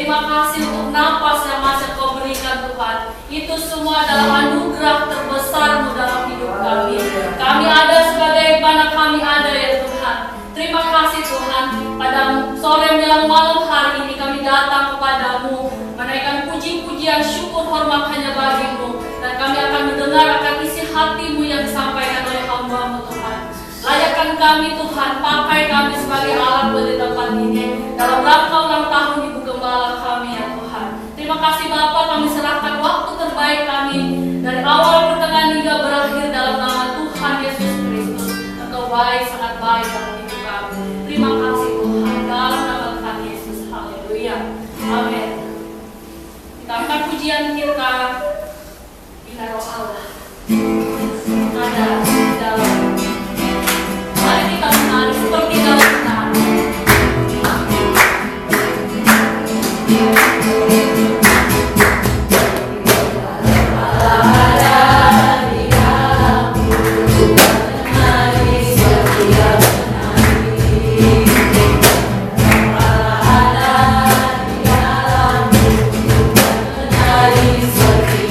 Terima kasih untuk napas yang masih Kau berikan Tuhan. Itu semua adalah anugerah terbesar-Mu dalam hidup kami. Kami ada sebagai mana kami ada ya Tuhan. Terima kasih Tuhan. Pada sore menjelang malam hari ini kami datang kepadamu, menaikkan puji-pujian syukur hormat hanya bagi-Mu. Dan kami akan mendengar akan isi hati-Mu yang disampaikan oleh hamba-Mu Tuhan. Layakkan kami Tuhan, pakai kami sebagai alat di tempat ini dalam rangka ulang tahun Ibu Gembala kami ya Tuhan. Terima kasih Bapa, kami serahkan waktu terbaik kami dari awal pertengahan hingga berakhir dalam nama Tuhan Yesus Kristus. Engkau baik, sangat baik dalam hidup kami. Terima kasih Tuhan, dalam nama Tuhan Yesus. Haleluya. Amin. Kita angkat pujian kita Inna Roh Allah. Ada di dalam. Mari kita menari seperti dalam menari. Seperti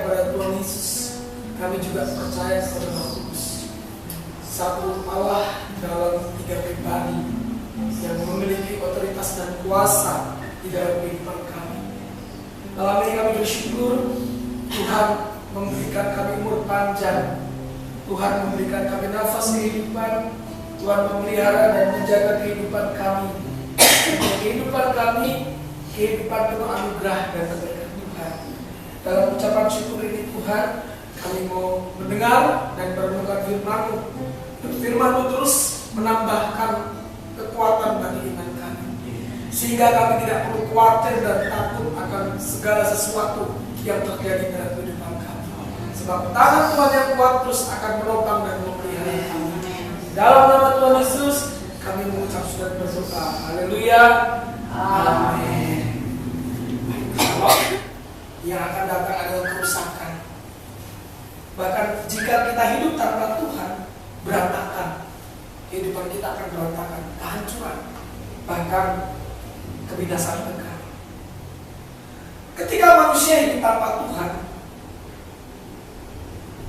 kepada Tuhan Yesus, kami juga percaya kepada Roh Kudus, satu Allah dalam tiga pribadi yang memiliki otoritas dan kuasa di dalam kehidupan kami. Malam ini kami bersyukur Tuhan memberikan kami umur panjang, Tuhan memberikan kami nafas kehidupan, Tuhan memelihara dan menjaga kehidupan kami. Kehidupan kami, kehidupan penuh anugerah dan berkat Tuhan. Dalam ucapan syukur ini Tuhan, kami mau mendengar dan merenungkan firman-Mu. Firman-Mu terus menambahkan kekuatan bagi iman kami, sehingga kami tidak perlu khawatir dan takut akan segala sesuatu yang terjadi dalam kehidupan kami. Sebab tangan Tuhan yang kuat terus akan menopang dan memelihara kami. Dalam nama Tuhan Yesus, kami mengucap sudah berdoa. Haleluya. Amin. Kalau yang akan datang adalah kerusakan. Bahkan jika kita hidup tanpa Tuhan, berantakan. Kehidupan kita akan berantakan, kehancuran, bahkan kebinasaan kekal. Ketika manusia hidup tanpa Tuhan,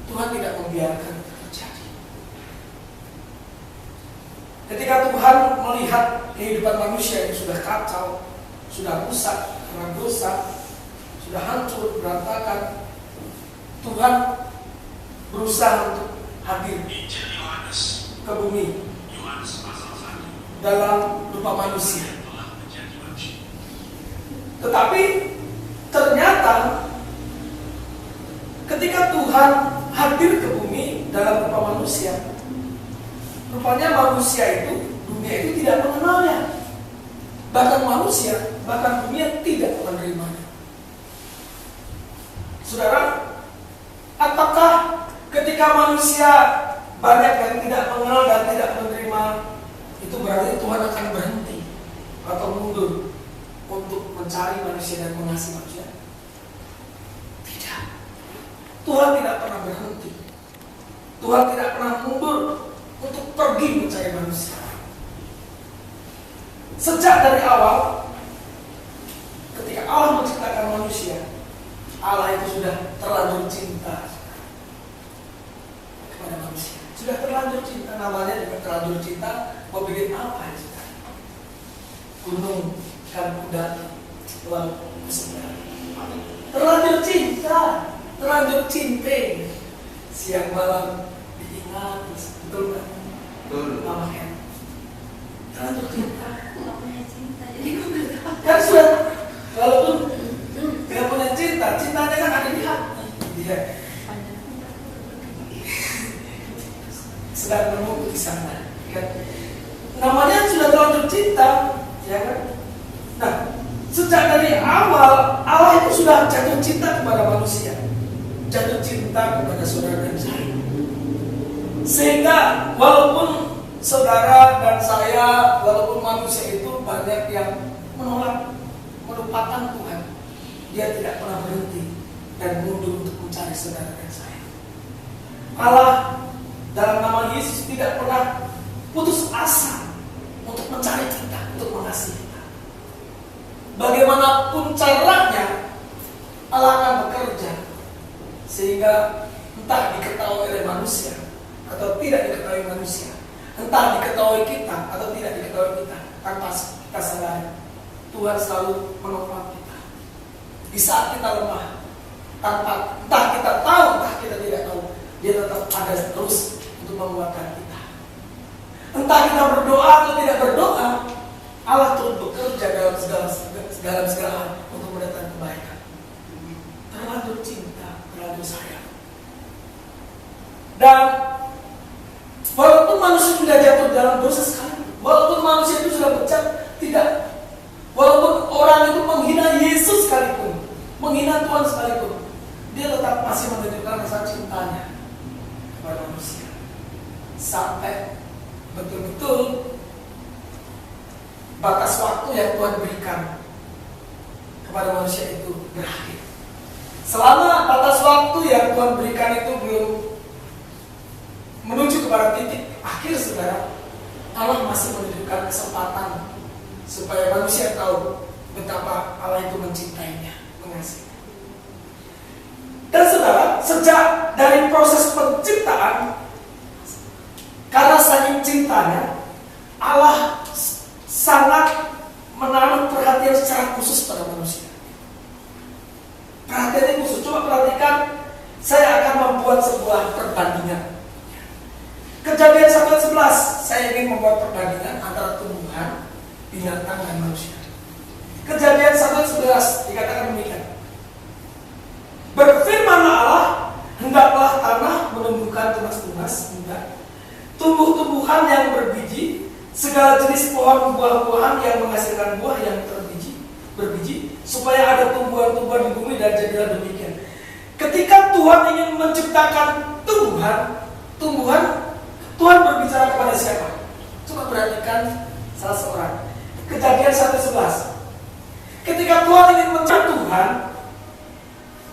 Tuhan tidak membiarkan itu terjadi. Ketika Tuhan melihat kehidupan manusia yang sudah kacau, sudah rusak karena dosa, sudah hancur, berantakan, Tuhan berusaha untuk hadir ke bumi dalam rupa manusia. Tetapi ternyata ketika Tuhan hadir ke bumi dalam rupa manusia, rupanya manusia itu, dunia itu tidak mengenalnya. Bahkan manusia, bahkan dunia tidak menerimanya. Saudara, apakah ketika manusia banyak yang tidak mengenal dan tidak menerima, itu berarti Tuhan akan berhenti atau mundur untuk mencari manusia dan mengasihi manusia? Tidak. Tuhan tidak pernah berhenti. Tuhan tidak pernah mundur untuk pergi mencari manusia. Sejak dari awal, ketika Allah menciptakan manusia, Allah itu sudah terlanjur cinta kepada manusia. Sudah terlanjur cinta, namanya juga terlanjur cinta. Mau bikin apa ya? Gunung dan kuda lalu berseberangan. Terlanjur cinta, terlanjur cinta. Siang malam diingat, betul nggak? Betul. Mama kan terlanjur cinta. Kan sudah, walaupun tidak punya cinta, cintanya kan ada di hati. Dia sedang menunggu di sana, kan? Namanya sudah terlanjur cinta, ya kan? Nah, sejak dari awal Allah itu sudah jatuh cinta kepada manusia, jatuh cinta kepada saudara dan saya. Sehingga walaupun saudara dan saya, walaupun manusia itu banyak yang menolak, melupakan Tuhan, dia tidak pernah berhenti dan mundur untuk mencari saudara dan saya. Allah dalam nama Yesus tidak pernah putus asa untuk mencari kita, untuk mengasihi kita. Bagaimanapun caranya, Allah akan bekerja sehingga entah diketahui oleh manusia atau tidak diketahui manusia, entah diketahui kita atau tidak diketahui kita, tanpa kita sadari, Tuhan selalu menopang kita. Di saat kita lemah, tanpa entah kita tahu, entah kita tidak tahu, Dia tetap ada terus untuk menguatkan kita. Entah kita berdoa atau tidak berdoa, Allah terus bekerja dalam segala hal untuk mendatangkan kebaikan. Terlanjur cinta, terlanjur sayang. Dan walaupun manusia sudah jatuh dalam dosa sekali, walaupun manusia itu sudah pecah, tidak. Walaupun orang itu menghina Yesus sekalipun, menghina Tuhan sekalipun, dia tetap masih menunjukkan rasa cintanya kepada manusia. Sampai betul-betul batas waktu yang Tuhan berikan kepada manusia itu berakhir. Selama batas waktu yang Tuhan berikan itu belum menuju kepada titik akhir, saudara, Allah masih menunjukkan kesempatan supaya manusia tahu betapa Allah itu mencintainya, mengasihinya. Dan saudara, sejak dari proses penciptaan, karena saking cintanya, Allah sangat menaruh perhatian secara khusus pada manusia. Perhatian khusus. Coba perhatikan, saya akan membuat sebuah perbandingan. Kejadian 1:11, saya ingin membuat perbandingan antara tumbuhan, binatang, dan manusia. Kejadian 1:11 dikatakan demikian. Berfirmanlah Allah, hendaklah tanah menumbuhkan tunas-tunas muda, tumbuh-tumbuhan yang berbiji, segala jenis pohon buah-buahan yang menghasilkan buah yang berbiji, supaya ada tumbuhan-tumbuhan di bumi, dan jadilah demikian. Ketika Tuhan ingin menciptakan tumbuhan, Tuhan berbicara kepada siapa? Coba perhatikan salah seorang. Kejadian 1:11. Ketika Tuhan ingin menciptakan Tuhan,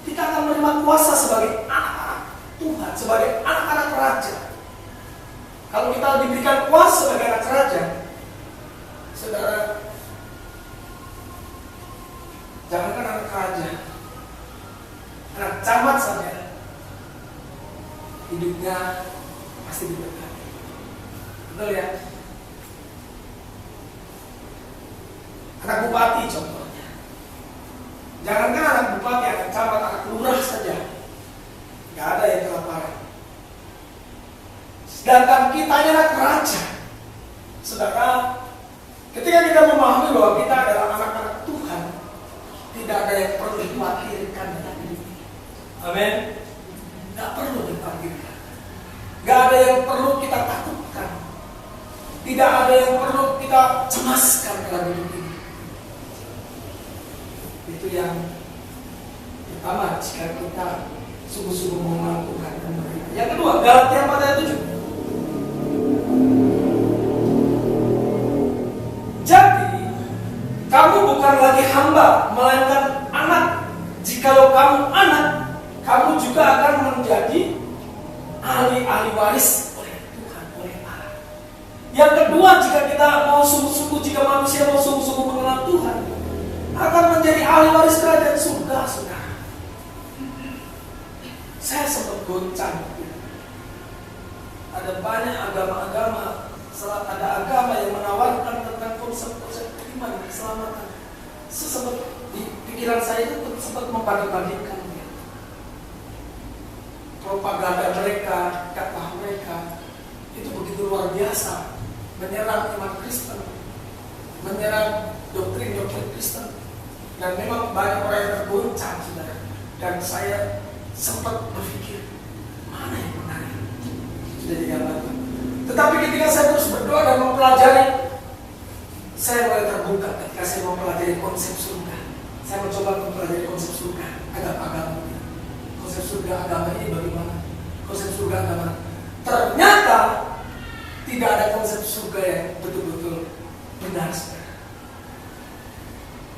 kita akan menerima kuasa sebagai anak-anak Tuhan, sebagai anak-anak raja. Kalau kita diberikan kuasa sebagai anak raja, saudara, jangankan anak raja, anak camat saja hidupnya pasti diberkati. Betul ya? Anak bupati contohnya, jangankan anak bupati, anak camat, anak lurah saja, nggak ada yang kelaparan. Sedangkan kita anak raja, saudara, ketika kita memahami bahwa kita adalah anak-anak Tuhan, tidak ada yang perlu dikhawatirkan dalam hidup ini. Amin. Nggak perlu dikhawatirkan. Nggak ada yang perlu kita takutkan. Tidak ada yang perlu kita cemaskan dalam hidup ini. Itu yang pertama, jika kita sungguh-sungguh mengenal Tuhan dan menerima. Yang kedua, Galatia 4:7. Jadi, kamu bukan lagi hamba, melainkan anak. Jikalau kamu anak, kamu juga akan menjadi ahli-ahli waris oleh Tuhan, oleh Allah. Yang kedua, jika kita mau sungguh-sungguh, jika manusia mau sungguh-sungguh mengenal Tuhan, akan menjadi ahli waris kerajaan surga, saudara. Saya sempat goncang. Ada banyak agama-agama, ada agama yang menawarkan tentang konsep-konsep iman, keselamatan. Sempat di pikiran saya itu sempat membanding-bandingkan. Propaganda mereka, dakwah mereka itu begitu luar biasa, menyerang iman Kristen, menyerang doktrin-doktrin Kristen, dan memang banyak orang yang tergoncang, saudara. Dan saya sempat berpikir, mana yang benar? Sudah digambarkan. Tetapi ketika saya terus berdoa dan mempelajari, saya mulai terbuka ketika saya mempelajari konsep surga. Saya mencoba mempelajari konsep surga, agama-agama. Konsep surga agama ini bagaimana? Konsep surga agama. Ternyata tidak ada konsep surga yang betul-betul benar, saudara.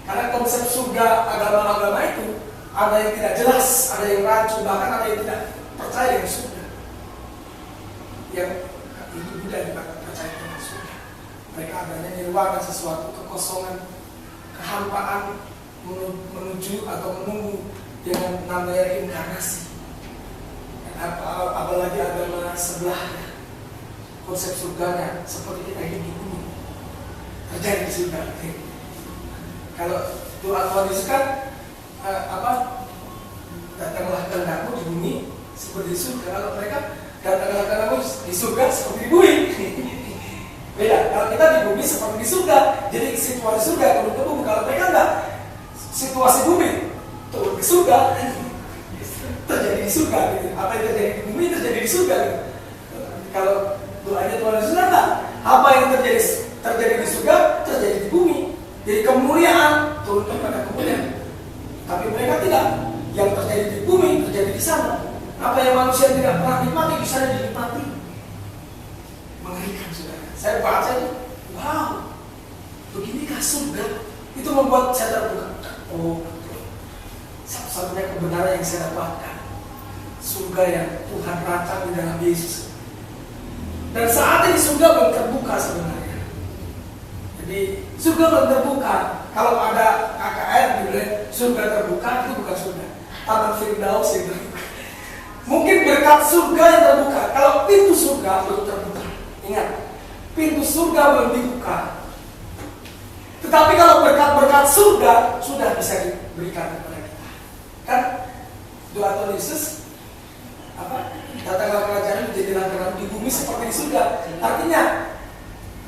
Karena konsep surga agama-agama itu ada yang tidak jelas, ada yang rancu, bahkan ada yang tidak percaya dengan surga. Yang itu tidak percaya dengan surga. Mereka adanya nirwana, sesuatu kekosongan, kehampaan, menuju atau menunggu dengan namanya reinkarnasi. Apalagi agama sebelahnya, konsep surganya seperti kita hidup di bumi, terjadi di surga. Kalau Tuhan Yesus kan datanglah kehendakmu di bumi seperti di surga. Kalau mereka datanglah kehendakmu di surga seperti di bumi. Beda. Kalau kita di bumi seperti di surga, jadi situasi surga turun ke bumi. Kalau mereka enggak, situasi bumi turun ke surga, terjadi di surga. Gitu. Apa yang terjadi di bumi terjadi di surga. Gitu. Kalau doanya Tuhan Yesus enggak, apa yang terjadi di surga terjadi di bumi. Jadi kemuliaan turun kepada kemuliaan. Tapi mereka tidak. Yang terjadi di bumi terjadi di sana. Apa yang manusia tidak pernah nikmati di sana dinikmati. Mengerikan, saudara. Saya baca itu, wow, beginikah surga? Itu membuat saya terbuka. Oh, satu-satunya kebenaran yang saya dapatkan, surga yang Tuhan rancang di dalam Yesus. Dan saat ini surga belum terbuka sebenarnya. Jadi surga belum terbuka. Kalau ada KKR dibilang surga terbuka, itu bukan surga. Taman Firdaus itu. berkat surga yang terbuka. Kalau pintu surga belum terbuka, ingat, pintu surga belum dibuka. Tetapi kalau berkat-berkat surga sudah bisa diberikan kepada kita. Kan doa Tuhan Yesus, datanglah kerajaan menjadilah kerajaan di bumi seperti di surga. Artinya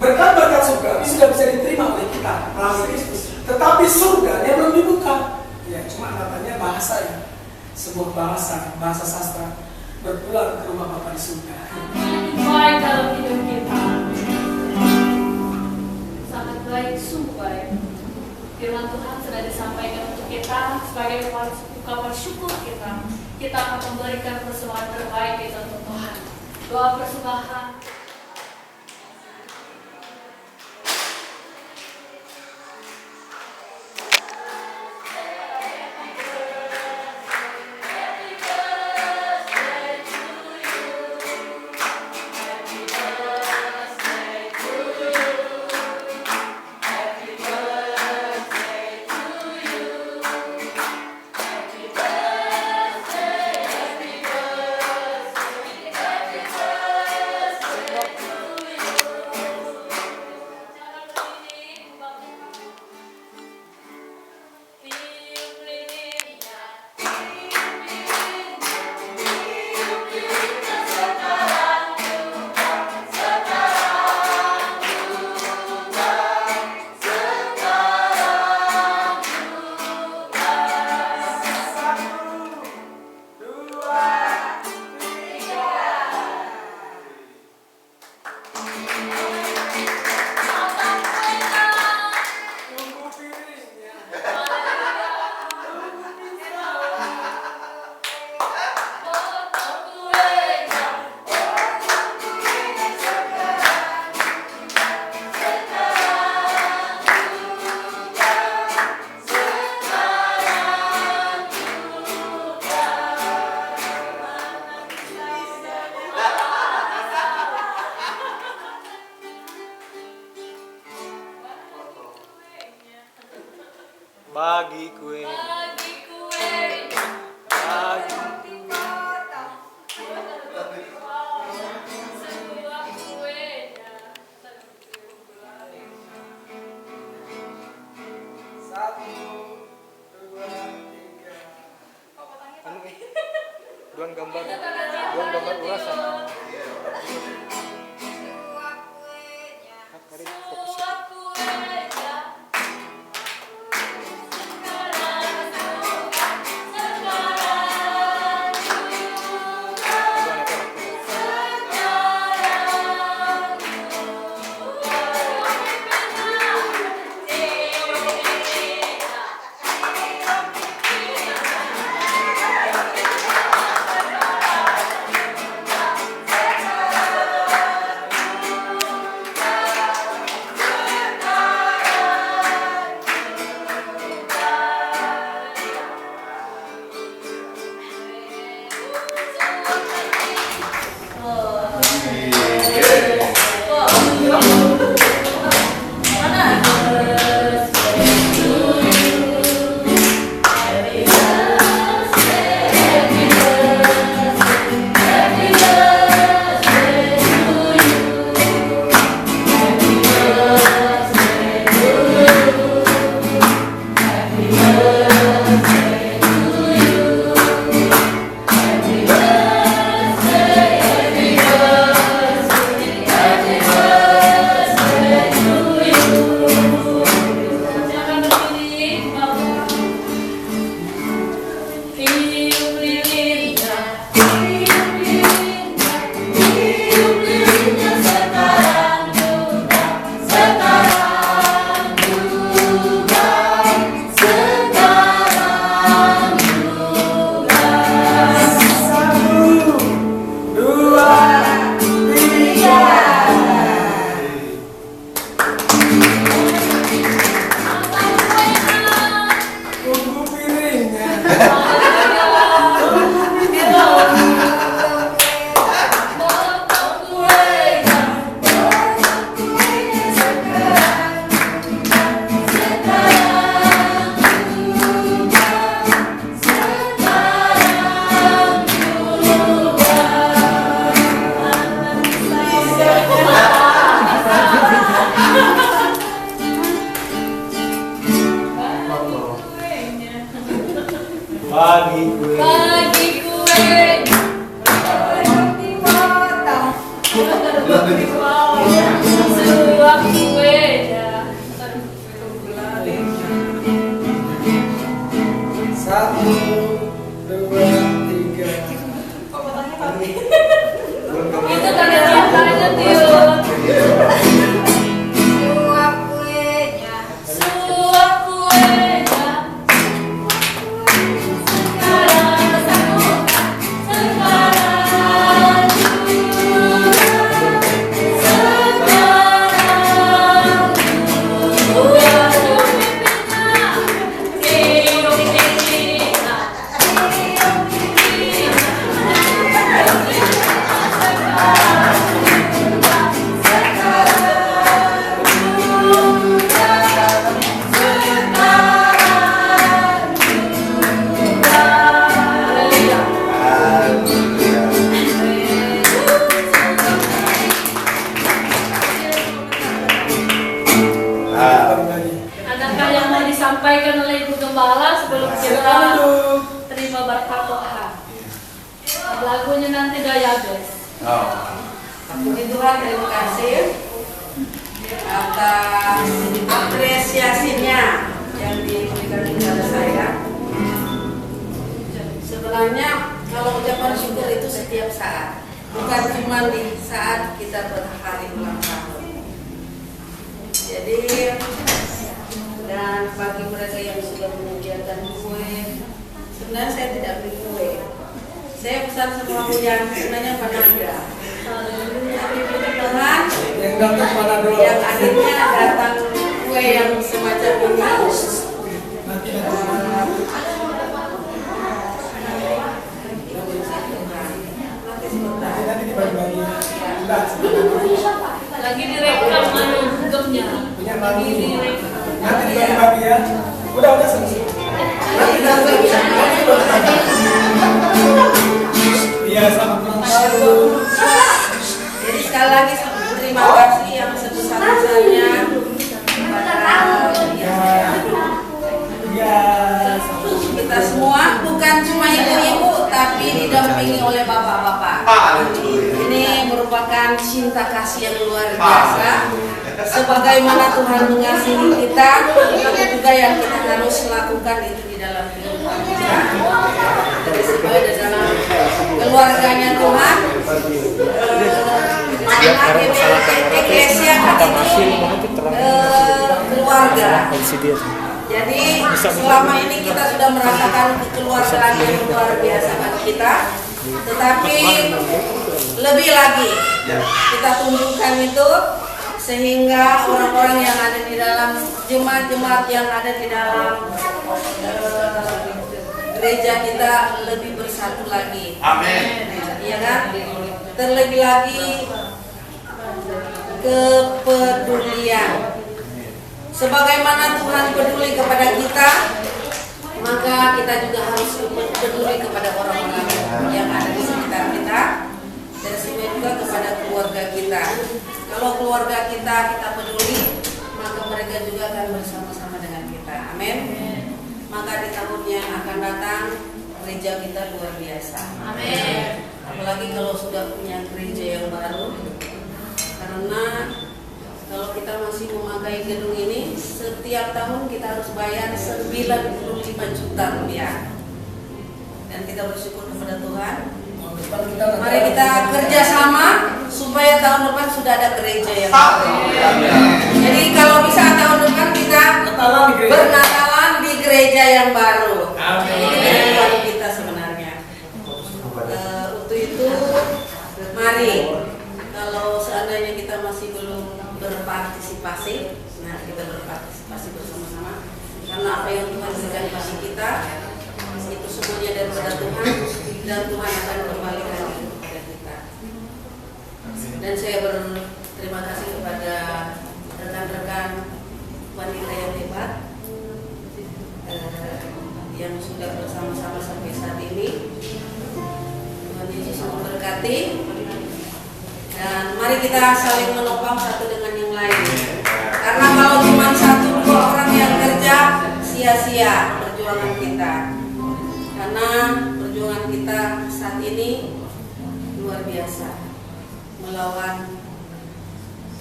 berkat-berkat surga ini sudah bisa diterima oleh kita melalui Kristus. Tetapi surga dia belum dibuka. Ya, cuma katanya bahasa ya, sebuah bahasa sastra berpulang ke rumah Bapa di surga. Baik dalam hidup kita. Sangat baik, sungguh baik. Firman Tuhan sudah disampaikan untuk kita sebagai ungkapan syukur kita. Kita akan memberikan persembahan terbaik itu untuk Tuhan. Doa persembahan. Bagi kue. Dua gambar ulasan. Hari fokus. Suap kueda. Satu, dua, tiga. Itu tanda cintanya Tio. Suap kuenya. Suap kueda. Sekarang sekarang adakah yang mau disampaikan oleh Ibu Gembala sebelum kita terima berkat Tuhan? Lagunya nanti Dayabes. Puji Tuhan, terima kasih atas apresiasinya yang diberikan kepada saya. Sebenarnya kalau ucapan syukur itu setiap saat, bukan cuma di saat kita berhari ulang tahun. Jadi, dan bagi mereka yang sudah menyediakan kue, sebenarnya saya tidak beli kue. Saya pesan sama yang sebenarnya Panada. Tapi puji Tuhan, Yang datang pada doa. yang akhirnya datang kue yang semacam ini. Nanti dibagi-bagi. Lagi direkam anu gemnya. Punya Lagi mami. direkam. Nanti dibagi-bagi ya. Udah selesai. Iya, selamat ulang tahun. Jadi sekali lagi terima kasih yang sebesar-besarnya kepada Iya. kita semua, bukan cuma ibu-ibu tapi didampingi oleh bapak-bapak. Ini merupakan cinta kasih yang luar biasa. Sebagaimana Tuhan mengasihi kita, itu juga yang kita harus lakukan itu di dalam kehidupan kita. Sebagai di dalam keluarganya Tuhan. Eklesia kan itu keluarga. Jadi selama ini kita sudah merasakan kekeluargaan yang luar biasa bagi kita, tetapi lebih lagi kita tunjukkan itu sehingga orang-orang yang ada di dalam jemaat-jemaat yang ada di dalam gereja kita lebih bersatu lagi. Amin. Iya kan? Terlebih lagi kepedulian. Sebagaimana Tuhan peduli kepada kita, maka kita juga harus peduli kepada orang-orang yang ada di sekitar kita, dan juga kepada keluarga kita. Kalau keluarga kita peduli, maka mereka juga akan bersama-sama dengan kita. Amin. Maka di tahun yang akan datang, gereja kita luar biasa. Amin. Apalagi kalau sudah punya gereja yang baru, karena kalau kita masih memakai gedung ini, setiap tahun kita harus bayar 95 juta rupiah. Dan kita bersyukur kepada Tuhan. Mari kita kerjasama supaya tahun depan sudah ada gereja yang baru. Jadi kalau bisa tahun depan kita bernatalan di gereja yang baru. Ini tujuan kita sebenarnya. Untuk itu, mari kalau seandainya kita masih belum berpartisipasi, nah kita berpartisipasi bersama-sama, karena apa yang Tuhan berikan kepada kita itu semuanya daripada Tuhan, dan Tuhan akan kembalikan itu kepada kita. Dan saya berterima kasih kepada rekan-rekan wanita yang hebat yang sudah bersama-sama sampai saat ini. Tuhan Yesus memberkati. Dan mari kita saling menopang satu dengan yang lain. Karena kalau cuma satu dua orang yang kerja, sia-sia perjuangan kita. Karena perjuangan kita saat ini luar biasa, melawan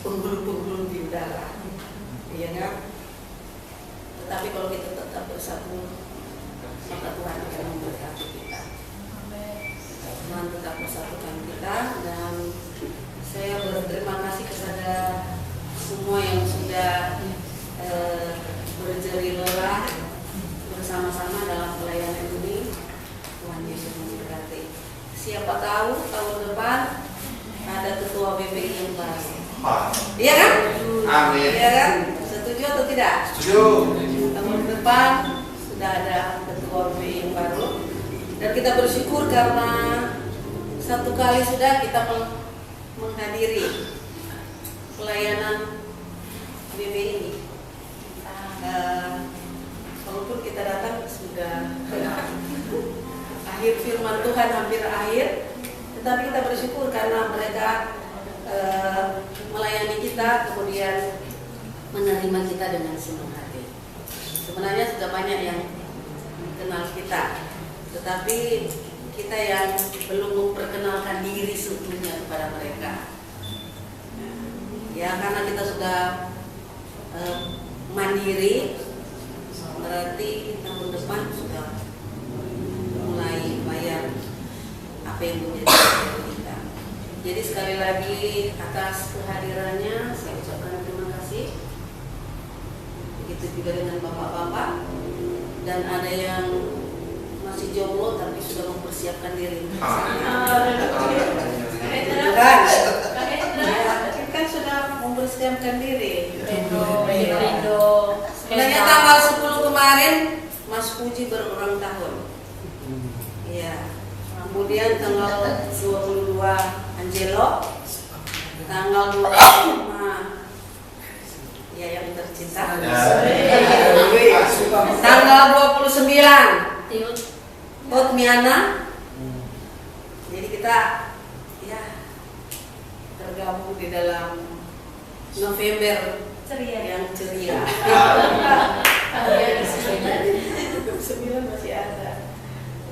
penghulu-penghulu di udara, iya kan? Tetapi kalau kita tetap bersatu, maka Tuhan akan memberkati kita. Tuhan tetap bersatukan kita, dan saya berterima kasih kepada semua yang sudah berjeri lelah bersama-sama dalam pelayanan ini. Tuhan Yesus memberkati. Siapa tahu tahun depan ada ketua BPI yang baru. Iya kan? Amin. Iya kan? Setuju atau tidak? Setuju. Tahun depan sudah ada ketua BPI yang baru, dan kita bersyukur karena satu kali sudah kita menghadiri pelayanan BPI ini. Walaupun kita datang sudah akhir firman Tuhan, hampir akhir, tetapi kita bersyukur karena mereka melayani kita, kemudian menerima kita dengan senang hati. Sebenarnya sudah banyak yang kenal kita, tetapi kita yang belum memperkenalkan diri sebelumnya kepada mereka. Ya, karena kita sudah mandiri, berarti tahun depan sudah mulai bayar apa yang menjadi hak kita. Jadi sekali lagi atas kehadirannya saya ucapkan terima kasih. Begitu juga dengan bapak-bapak, dan ada yang masih jomblo tapi sudah mempersiapkan diri untuk sana. Kan sudah mempersiapkan diri. Sebenarnya tanggal 10 kemarin Mas Puji berulang tahun. Iya. Kemudian tanggal 22 Angelo, tanggal 25 ya yang tercinta. Tanggal 29 Hotmiana. Jadi kita ya tergabung di dalam November ceria yang ceria. Sembilan masih ada.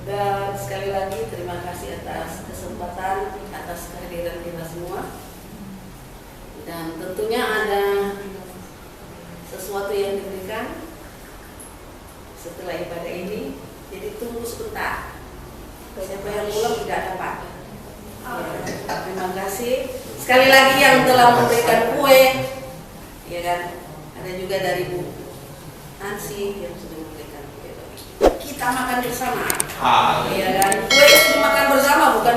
Dan sekali lagi terima kasih atas kesempatan, atas kehadiran kita semua. Dan tentunya ada sesuatu yang diberikan setelah ibadah ini. Jadi tunggu sebentar. Siapa yang belum tidak dapat. Ya, terima kasih. Sekali lagi yang telah memberikan kue, ya kan? Ada juga dari Bu Nancy yang sudah memberikan kue. Kita makan bersama. Ya kan? Kue itu makan bersama, bukan